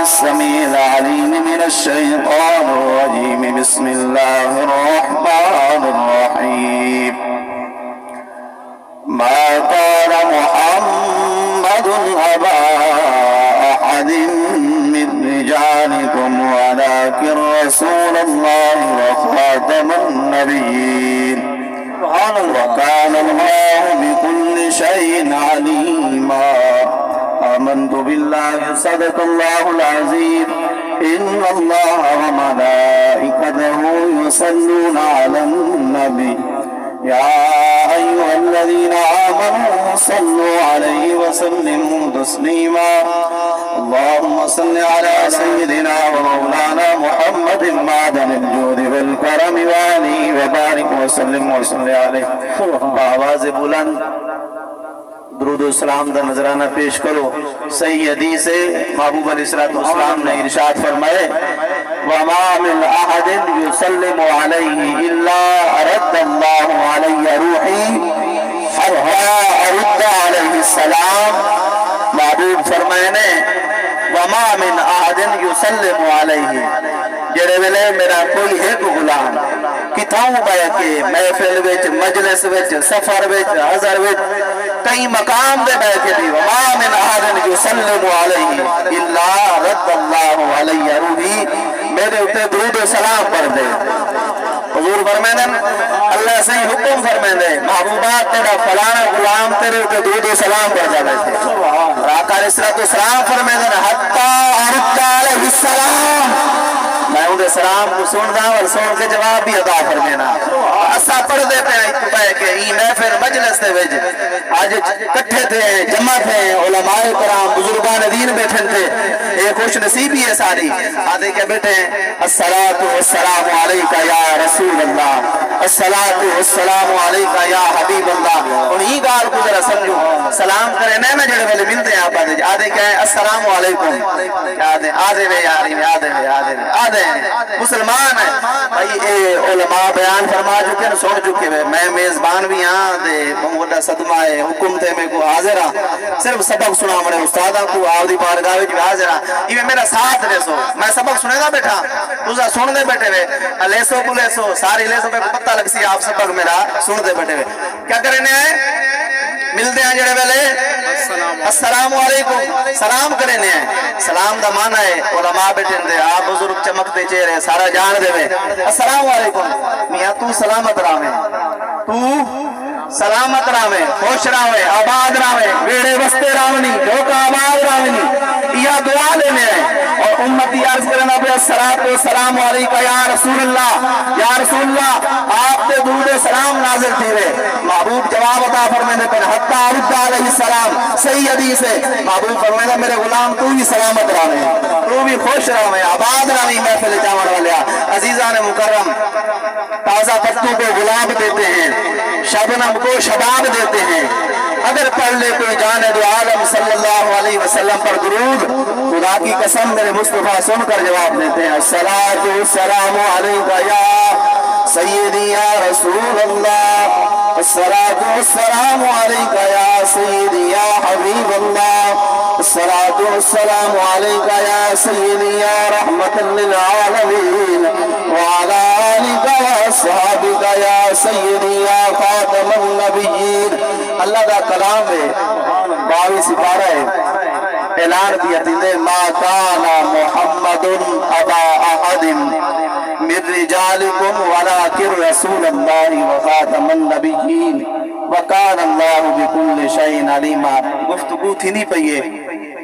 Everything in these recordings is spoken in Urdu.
السميع العليم من الشيطان الرجيم. بسم الله الرحمن الرحيم. ما كان محمد أبا أحد من رجالكم ولكن رسول الله وخاتم النبيين وكان الله بكل شيء عليما. آمنت بالله صدق الله العظيم. إن الله وملائكته يصلون على النبي يا أيها الذين آمنوا صلوا عليه وسلموا تسليما. اللهم صل على سيدنا ومولانا محمد معدن الجود والكرم وآله وبارك وسلم وصل عليه. بآواز بلند درود و سلام دا نظرانہ پیش کرو. صحیح حدیث سے محبوب علیہ السلام نے ارشاد فرمائے وَمَا مِنْ أَحَدٍ يُسَلِّمُ عَلَيْهِ إِلَّا أَرَدَّ اللَّهُ عَلَيَّ رُوحِي حَتَّى أَرُدَّ عَلَيْهِ السَّلَامِ. محبوب فرمائے نے وَمَا مِنْ أَحَدٍ يُسَلِّمُ عَلَيْهِ جڑے ویلے میرا کوئی ایک غلام کتاؤں بے کے محفل وچ مجلس وچ سفر وچ حضر وچ کئی مقام دے بے کے دی وما من احد یسلم علیہ الا رد اللہ علیہ روحی میرے اوتے درود و سلام پڑھ دے. حضور فرمائے اللہ سے حکم فرمائے دے محبوبات تیرا فلانا غلام تیرے اوتے درود و سلام پڑھ جاوے تھے. آقا علیہ السلام فرمائے دے حتی ارد علیہ السلام میں انہیں سلام کو سن دا اور سن کے جواب بھی ادا فرمینا. اسا پڑھ دے پہ کہ ای محفل مجلس دے وچ آج کٹھے تھے جمع تھے علماء کرام بزرگان دین بیٹھے تھے. ایک خوش نصیبی ہے ساری آدھے کہ بیٹھے الصلاۃ والسلام علیکہ یا رسول اللہ الصلاۃ والسلام علیکہ یا حبیب اللہ. انہی گال کو ذرا سمجھو سلام کرے نہ میں جڑے والے ملتے ہیں آپ آدھے کہ السلام علیکم آدھے وے یاری آدھے مسلمان ہے بھائی. اے علماء بیان فرما چکے ہیں سن چکے ہیں. میں میزبان بھی ہاں دے بہت صدمہ ہے حکم تھے میں کو حاضر ہاں صرف سبق سنا مڑے استادہ کو آو دی بارگاہ وچ حاضر ہاں. یہ میرا ساتھ لے سو میں سبق سنے گا بیٹھا تُسا سن دے بیٹھے ہوئے لے سو کو لے سو ساری لے سو پہ پتہ لگ سی آپ سبق میرا سن دے بیٹھے ہوئے. کیا کرنے آئے ملتے ہیں جڑے ویلے السلام علیکم سلام کرنے ہیں. سلام دا معنی ہے علماء بیٹھے دے آپ بزرگ چمکتے چہرے سارا جان دے میں السلام علیکم میاں تو سلامت راویں تو سلامت راویں خوش راویں آباد راویں بیڑے وستے راونی جھوکا آباد راونی یہ دعا لینے ہیں. اور امتی عرض کرنا پہ الصلاۃ والسلام علیکہ یا رسول اللہ آپ تے درود سلام نازل تھی رہے. محبوب جواب عطا فرمائے پہ حتی رد علیہ السلام صحیح حدیث ہے. محبوب فرمائے میرے غلام تو ہی سلامت راویں تو بھی خوش راویں آباد راویں محفل جاون والیا. عزیزان مکرم تازہ پتوں کو گلاب دیتے ہیں شبنم کو شباب دیتے ہیں. اگر پڑھ لے کوئی جانے دو عالم صلی اللہ علیہ وسلم پر درود خدا کی قسم میرے مصطفیٰ سن کر جواب دیتے ہیں الصلاۃ والسلام علیکہ یا سیدی یا رسول اللہ الصلاۃ والسلام علیکہ یا سیدی یا حبیب اللہ الصلاۃ والسلام علیکہ یا سیدی یا رحمت للعالمین وعلی آلکہ واصحابکہ یا سیدی یا خاتم النبیین. اللہ دا کلام ہے 22 سپارہ ہے اعلان دیا تھی ما کان محمد ابا احد من رجالکم ولکن رسول اللہ وخاتم النبیین وکان اللہ بکل شیء علیما. گفتگو تھی نہیں پئیے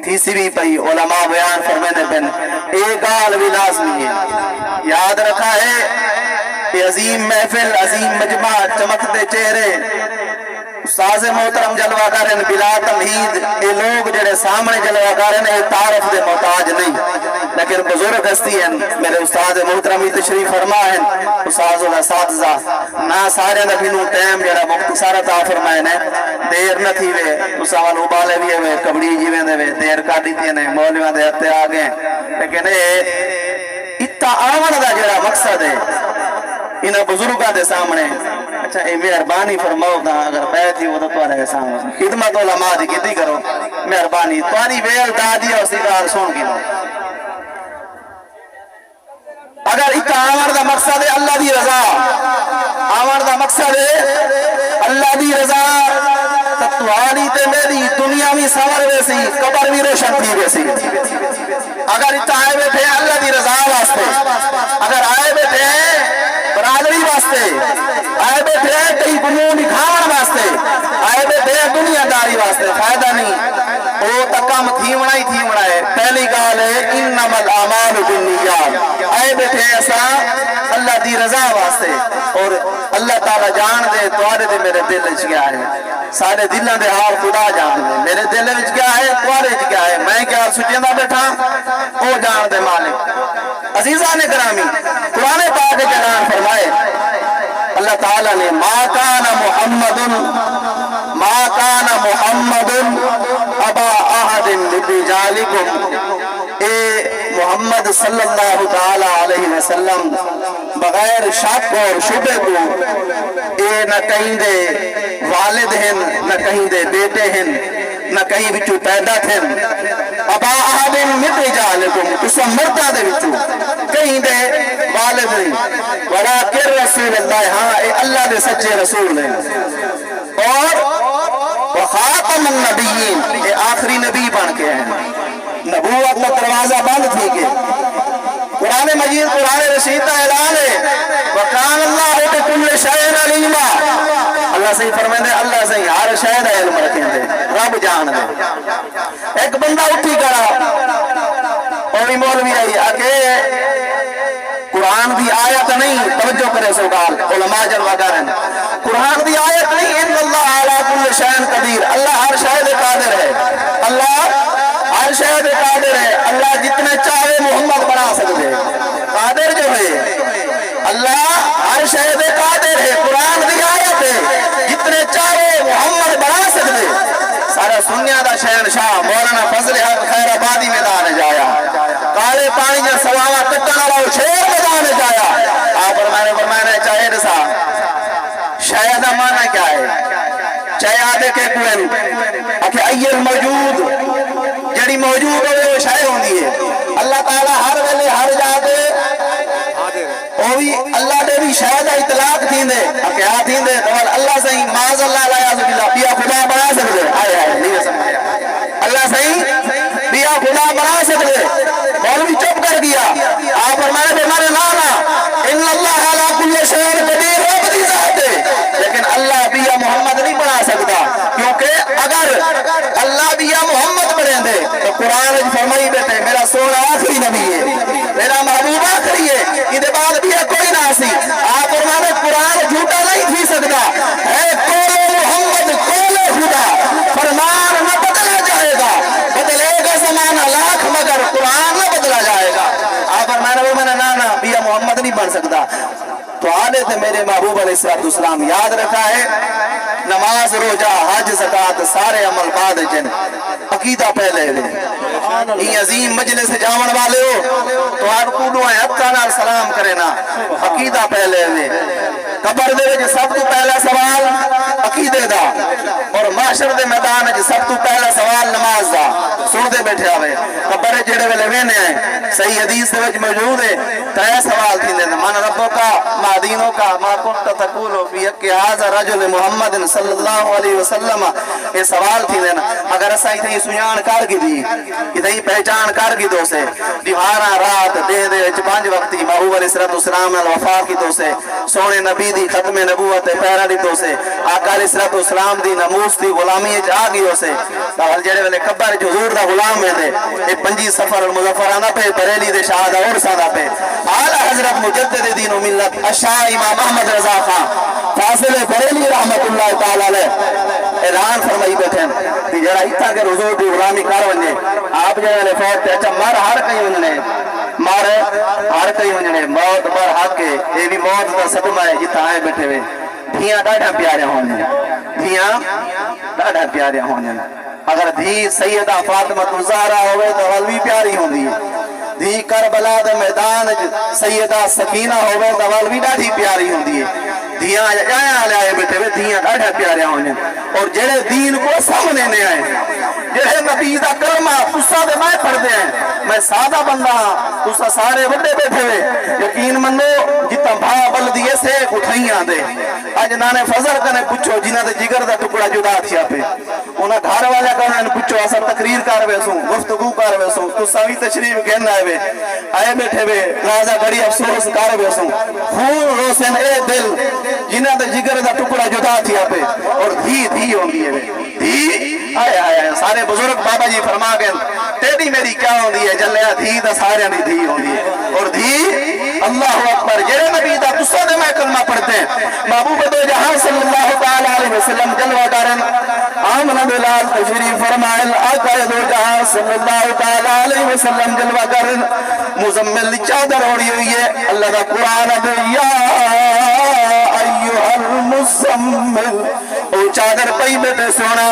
تھی سی بھی پئی علماء بیان فرمانے پن ایک گال بھی لازمی ہے. یاد رکھا ہے کہ عظیم محفل عظیم مجمع چمکتے چہرے استاذ محترم جلوہ کارن بلا تمہید اے لوگ جڑے سامنے جلوہ کارن اے تعارف دے محتاج نہیں لیکن بزرگ ہستی ہیں. میرے استاد محترم تشریف فرما ہیں استاذ الاساتذہ نہ سارے نبینو ٹائم جڑا مختصر عطا فرمائے نے دیر نہ تھی وے تساں ابالے بھی ہوئے کبڑی جیویں دے وے دیر کاٹی تھی نے مولویاں دے ہتے آ گئے لیکن اے اتا آون دا جڑا مقصد ہے انہاں بزرگاں دے سامنے اچھا اے مہربانی فرماؤ دا اگر بیعت ہی وہ تو تمہارے سامنے خدمت علماء دی کیتی کرو مہربانی تمہاری ویل دا دی اور سیدھا سن کی اگر اتنا آمر دا مقصد ہے اللہ دی رضا، آمر دا مقصد ہے اللہ دی رضا، تتواری تے میری دنیا بھی سمر ویسی قبر بھی روشن تھی ویسی۔ اگر اتنا آئے بیٹھے ہیں اللہ دی رضا واسطے، اگر آئے بیٹھے ہیں برادری واسطے، آئے بیٹھے ہیں کئی قانون دکھاؤن واسطے، آئے بیٹھے ہیں دنیا داری واسطے، فائدہ نہیں، وہ تکم تھیمنا ہی تھیمنا ہے۔ پہلی گال ہے انما الاعمال بالنیات، آئے بیٹھے ہیں ایسا اللہ دی رضا واسطے، اور اللہ تعالیٰ جان دے توارے دے میرے دل وچ کیا ہے، سارے دلوں دے حال خدا جان دے، میرے دل وچ کیا ہے توارے وچ کیا ہے، میں کیا سوچیندہ بیٹھا وہ جان دے مالک۔ عزیزان گرامی، قرآن پاک کے اعلان فرمائے اللہ تعالیٰ نے ما کان محمد ابا احد من رجالکم، اے محمد صلی اللہ تعالیٰ علیہ وسلم بغیر شک اور شبہ کو اے نہ کہیں دے والد ہیں، نہ کہیں دے بیٹے ہیں، نہ کہیں بچو پیدا تھے، ابا احد من رجالکم تسا مردہ دے بچو کہیں دے والد نہیں، ولیکن رسول اللہ، ہاں اے اللہ دے سچے رسول ہیں، اور وخاتم النبیین، اے آخری نبی بن کے ہیں، نبوت کا دروازہ بند تھی کہ قرآن مجید قرآن رشید کا اعلان ہے وَقَانَ اللَّهُ بِكُلِّ شَيْءٍ عَلِيمًا، اللہ صحیح فرمائے اللہ صحیح ہر شے دا علم رکھیں دے، رب جان دے۔ ایک بندہ اٹھی کرا اور مولوی آئی آگے قرآن دی آیت نہیں، توجہ کرے سوال علماء جلوہ کریں، قرآن دی آیت نہیں ان اللہ علی کل شیء قدیر، اللہ ہر شے دے قادر ہے، اللہ ہر شے دے قادر ہے، اللہ جتنے چاہے محمد بنا سکتے، قادر جو ہے اللہ ہر شے دے قادر ہے، قرآن دی آیت ہے جتنے چاہے محمد بنا سکتے۔ سارا سنیا دا شہنشاہ مولانا فضل خیر آبادی میدان جایا، کالے پانی جا سواوا کٹنا رہو شیر میدان جایا، آپ فرمانے چاہے رسا شاید مانا کیا ہے، چاہے آدھے کے کوئن اکھے ایل موجود، جڑی موجود ہوئے وہ شاید ہوں دیئے، اللہ تعالیٰ ہر ویلے ہر جاتے اللہ دے بھی شاید اطلاق تھیں دے، اکھے آ تھیں دے، اللہ صحیح معاذ اللہ علیہ وسلم بیا خدا بنا سکتے، آئے آئے نہیں سمجھا، اللہ صحیح بیا خدا بنا سکتے، مولوی چپ کر دیا، آپ فرمانے لانا ان اللہ علی کل شیء قدیر، رب دی ذات ہے، لیکن اللہ بیا محمد نہیں بنا سکتا، کیونکہ اگر اللہ بیا محمد بنے دے تو قرآن فرمائی بیٹھے میرا سونا آخری نبی ہے، میرا محبوب آخری ہے، ادھے بعد بیا کوئی نہ سی، آپ فرمانے قرآن جھوٹا نہیں تھی سکتا ہے، قول محمد قول خدا، فرمان نہ بدلا جائے گا، بدلے گا زمانہ لاکھ مگر قرآن نہ بدلا جائے گا، آپ فرمانے وہ میں نے نانا بیا محمد نہیں بن سکتا۔ تو آنے تھے میرے محبوب علیہ السلام یاد رکھا ہے نماز روجہ حج زکاة سارے عمل بعد جن، عقیدہ پہلے دے، یہ عظیم مجلس جاون والے ہو تو آن کودو ہیں اتانا سلام کرے نا، عقیدہ پہلے دے، قبر دے جو سب تو پہلا سوال عقیدے دا، اور معاشر دے میدان جو سب تو پہلا سوال نماز دا، سن دے بیٹھے آوے، قبر جڑے ویلے وینے ہیں، صحیح حدیث دے وچ موجود ہے، تیہ سوال تھی دے، من ربوں کا ما دینوں کا ما کنت تقولو فی حق ھذا رجل محمد صلی اللہ علیہ وسلم، یہ سوال تھی دینا، اگر ایسا ہی تھی سنیان کار کی دی، اتنی پہچان کار کی دو سے، دیوارا رات دے دے پانچ وقتی محبوب علیہ السلام الوفا کی دو سے، سونے نبی دی ختم نبوت پیرا دی دو سے، آقا علیہ السلام دی نموس دی غلامی آگی ہو سے، تاول جڑے والے قبر جو حضور دا غلام میں دے، یہ پنجی سفر المظفرانہ پہ بریلی دے شہادہ اور سادہ پہ، اعلی حضرت مجدد دین و ملت اشاہ امام احمد رضا خان فاصل بریلی رحمت اللہ تعالیٰ علیہ اعلان فرمائی بیٹھیں کہ جڑا اتھا کے حضور دی غلامی کار ونجے، آپ جڑے والے فوت تے اچھا مر ہر کہیں ونجنے، مر ہر کہیں ونجنے، موت مر حق کے، یہ بھی موت دا صدمہ ہے جتھا آئے بیٹھے ہوئے، دھیاں ڈاڑھا پیارے ہونے، دھیاں ڈاڑھا پیارے ہونے، اگر دھی سیدہ فاطمہ الزہرا ہوئے تو غلوی پیاری ہوندی ہے، دھی کربلا دے میدان سیدہ سکینہ ہوئے تو غلوی ڈاڑھی پیاری ہوندی ہے، دھیاں جائیں آلے آئے بیٹھے ہوئے دھیاں ڈاڑھا پیارے ہونے، اور جڑے دین کو سامنے نے آئے، جڑے نبی دا کلمہ قصہ دے میں پڑھ دے ہیں، میں سادہ بندہ ہاں تسا سارے بڑے بیٹھے ہوئے یقین منو جتا بھا بل دیے سے اٹھائیاں دے اج نانے فضل کنے پوچھو جنہ دے جگر دا ٹکڑا جدا تھیا پہ انہاں گھر والا کنے پوچھو اسا تقریر کر ویسوں گفتگو کر ویسوں تسا بھی تشریف گھن آئے بیٹھے ہوئے رازہ بڑی افسوس کر ویسوں خون روشن اے دل جنہ دے جگر دا ٹکڑا جدا تھیا پہ اور دھی ہوندی ہے دھی آئے سارے بزرگ بابا جی فرما گئے تیری میری کیا ہوندی ہے جلیا دھی دا سارے دی دھی ہوندی ہے اور دھی اللہ اکبر جڑے نبی دا تسا دے میں کلمہ پڑھتے ہیں محبوب دو جہاں صلی اللہ تعالی علیہ وسلم جلوہ کرن آمن بلال تشریف فرمائل آقا دو جہاں صلی اللہ تعالی علیہ وسلم جلوہ کرن مزمل چادر اوڑی ہوئی ہے اللہ دا قرآن دے یا ایوہ المزمل او چادر پئی بیٹے سونا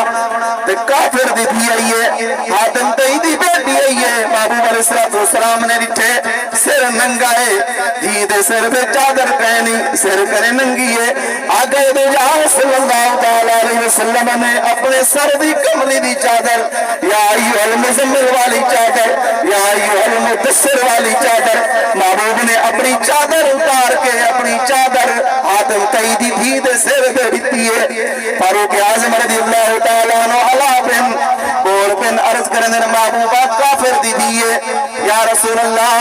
تے کافر دی تھی آئی ہے حاتم تئی دی بیٹی آئی ہے محبوب علیہ السلام نے ڈٹھے سر ننگائے دھی دے سر پہ چادر کہنی سر کرے ننگی ہے آگے دے جہاں صلی اللہ تعالیٰ علیہ وسلم نے اپنے سر دی کملی دی چادر یا ایوہ المزمل والی چادر یا ایوہ المدثر والی چادر محبوب نے اپنی چادر اتار کے اپنی چادر حاتم تئی دی دھی دے سر پہ ڈٹھی ہے فاروق اعظم رضی اللہ تعالیٰ عنہ علا بن بول بن عرض کرنے محبوبہ کافر دی دیئے یا رسول اللہ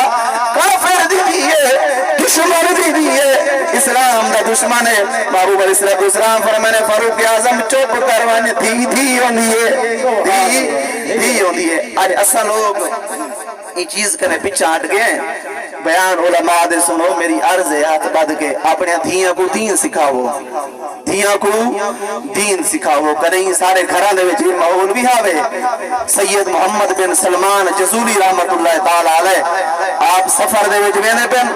کافر دی دیئے دشمن دی دیئے اسلام دا دشمن ہے محبوب علیہ السلام فرمانے فاروق اعظم چوپ کروانے دھی ہوندی ہے آج اصل لوگ یہ چیز کرنے پیچھا ہٹ گئے بیان علماء دے سنو میری عرض ہے ہاتھ بد کے اپنے دھیاں کو دین سکھاو دھیاں کو دین سکھاو کریں سارے گھران دے وچ ماحول بھی آوے سید محمد بن سلمان جزولی رحمت اللہ تعالی علیہ آپ سفر دے وچ ویندے پن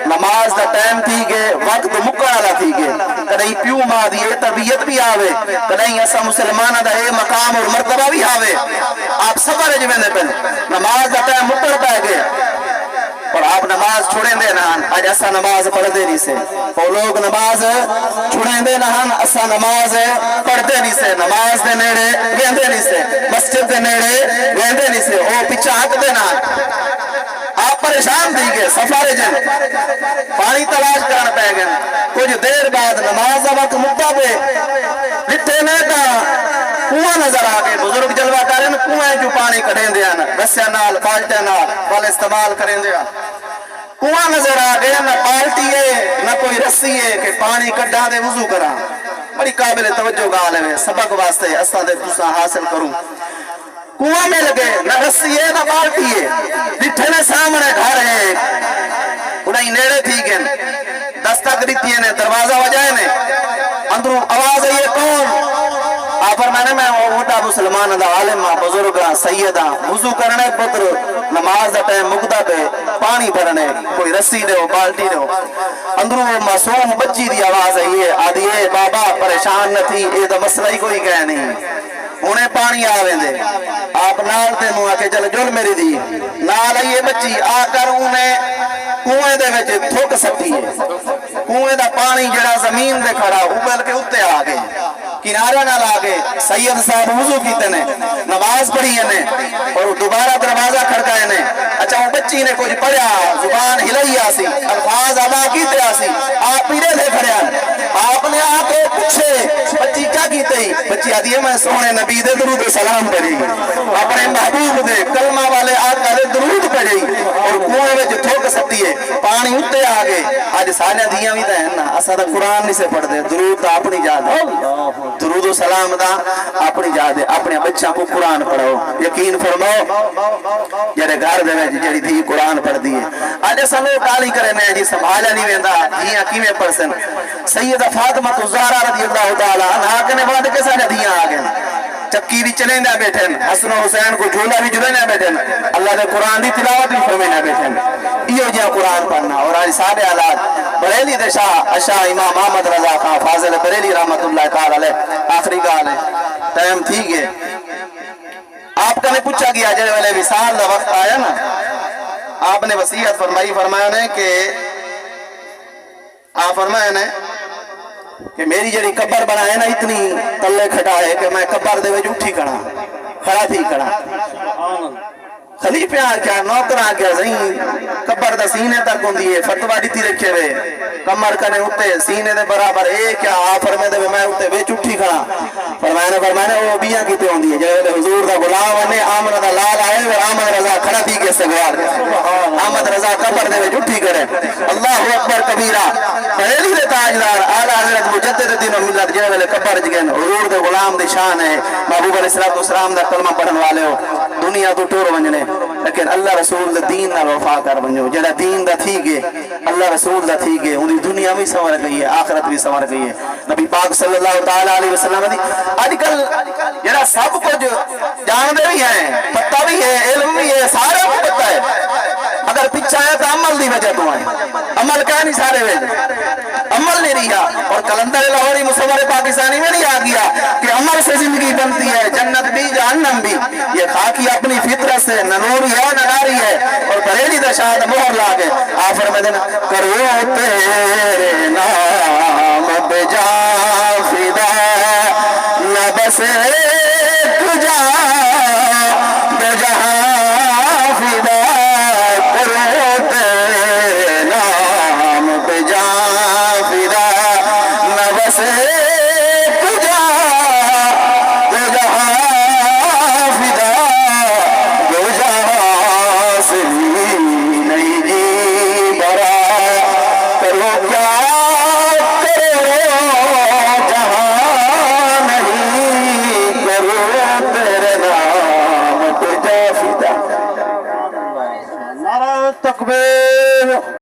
نماز دا ٹائم تھی گئے وقت مکڑا تھی گئے کدیں پیو ماں دی تربیت بھی آوے کدیں ایسا مسلمانہ دا اے مقام اور مرتبہ بھی آوے آپ سفر وچ ویندے پن نماز دا ٹائم مکڑ پہ گئے اور آپ نماز چھوڑیں دے نہان آج ایسا نماز پڑھ دے نہیں سے اور لوگ نماز چھوڑیں دے نہان ایسا نماز پڑھ دے نہیں سے نماز دے نیڑے ویندے نہیں سے مسجد دے نیڑے ویندے نہیں سے او پیچھا ہٹ دے نہان آپ پریشان دی گئے سفارے جن پانی تلاش کرن پہ گئے کچھ دیر بعد نماز وقت مدہ پہ لٹھے نیتا کنواں نظر آگے بزرگ جلوہ کریں کنویں جو پانی کڑھیں دیا نا رسیا نال بالٹے نال بال استعمال کریں دیا کنواں نظر آگے نہ پالٹی ہے نہ کوئی رسی ہے کہ پانی کڑھا دے وضو کرا بڑی قابل توجہ گال ہے سبق واسطے اسا دے تسا حاصل کروں کنواں میں لگے نہ رسی ہے نہ بالٹی ہے ڈٹھے نے سامنے گھر ہے انہیں نیڑے تھی گئے دستک دیتی ہے دروازہ وجائے نے اندروں آواز ہے یہ کون آپ فرمانے میں وڈا مسلمان دا عالم بزرگ سیدہ وضو کرنے پتر نماز دا ٹائم مقدہ پہ پانی بھرنے کوئی رسی دے ہو بالٹی دے ہو اندروں معصوم بچی دی آواز ہے یہ آدھی ہے بابا پریشان نہ تھی یہ تو مسئلہ ہی کوئی کہہ نہیں انہیں پانی آویں دے آپ نال تے نو آکے چل جل میری دی نال آئیے بچی آ کر انہیں کنویں دے وچ تھوک سکتی ہے کنویں دا پانی جڑا زمین دے کھڑا اوبل کے اتے آ گئے کنارے نہ لاگے سید صاحب وضو کیتے نے نماز پڑھی نے اور دوبارہ دروازہ کھڑکائے نے اچھا وہ بچی نے کچھ پڑھا زبان ہلائی آسی الفاظ ادا کیتے آسی آپ پیڑے دے کھڑیا آپ نے آ کے پوچھے بچی کیا کیتے ہی بچی آدھی ہے میں سونے نبی دے درود سلام پڑھی اپنے محبوب دے کلمہ والے آقا دے درود پڑھی اور کنویں وچ تھوک سکتی ہے پانی اتے آ گئے آج سارے دیاں بھی تے ہیں نا اسا تے قرآن نہیں سے پڑھ دے درود تو اپنی یاد ہے درود و سلام دا اپنی یاد ہے اپنے بچوں کو قرآن پڑھو یقین فرماؤ جڑے گھر دے وچ جڑی تھی قرآن پڑھ دی ہے اج اسا لوگ گالی کرے نے جی سنبھالا نہیں ویندا جیاں کیویں پڑھسن سیدہ فاطمہ الزہرا رضی اللہ تعالی عنہا کنے بعد کے سارے دیاں آ گئے چکی بھی چلیں دے بیٹھن حسن و حسین کو جھولا بھی جلیں دے بیٹھن اللہ دے قرآن دی تلاوت بھی فرمائیں دے بیٹھن یہ جہاں قرآن پڑھنا اور آج سارے آلات بریلی دے شاہ امام محمد رضا خان فاضل بریلی رحمت اللہ تعالی علیہ آخری گال ہے ٹائم تھی گئے آپ کا نے پوچھا گیا جب والے وصال دا وقت آیا نا آپ نے وصیت فرمایا نے کہ آپ فرمایا نے کہ میری جڑی قبر بنائے نا اتنی تلے کھٹا ہے کہ میں قبر دے وچ اٹھی کھڑا تھی کھڑا خلیفے کیا نوکراں کیا زین قبر دا سینے تک ہوندی ہے فتوا دیتی رکھے وے کمر کنے اتے سینے دے برابر اے کیا آپ فرمے دے میں اتے وچ اٹھی کھڑا فرمایا وہ بیاں کیتے ہوندی ہے جے حضور دا غلام نے آمد دا لال آئے اور آمد رضا کھڑا تھی کے سگوار آمد رضا قبر دے وچ اٹھی کرے اللہ اکبر کبیرہ پہلی دے تاجدار اعلی حضرت مجدد دین و ملت جے ویلے قبر جگن حضور دے غلام دی شان ہے محبوب علیہ السلام دا کلمہ پڑھن والے ہو دنیا تو ٹور ونجنے لیکن اللہ رسول دا دین نال وفا کر ونجو جڑا دین دا تھی گے اللہ رسول دا تھی گے انہی دنیا بھی سنور گئی ہے آخرت بھی سنور گئی ہے نبی پاک صلی اللہ تعالی علیہ وسلم دی آج کل جڑا سب کچھ جاندے بھی ہیں پتہ بھی ہے علم بھی ہے سارا کو پتہ ہے اگر پیچھے آیا تو عمل دی وجہ تو ہے عمل کا نہیں سارے وجہ عمل نہیں رہا اور کلندر لاہوری مصور پاکستانی میں نہیں آ گیا کہ عمل سے زندگی بنتی ہے جنت بھی جہنم بھی یہ خاکی اپنی فطرت سے نہ نوری ہے نہ ناری ہے اور بریلی دا شاہد مہر لا کے آفر میں دینا کرو تیرے نام بجا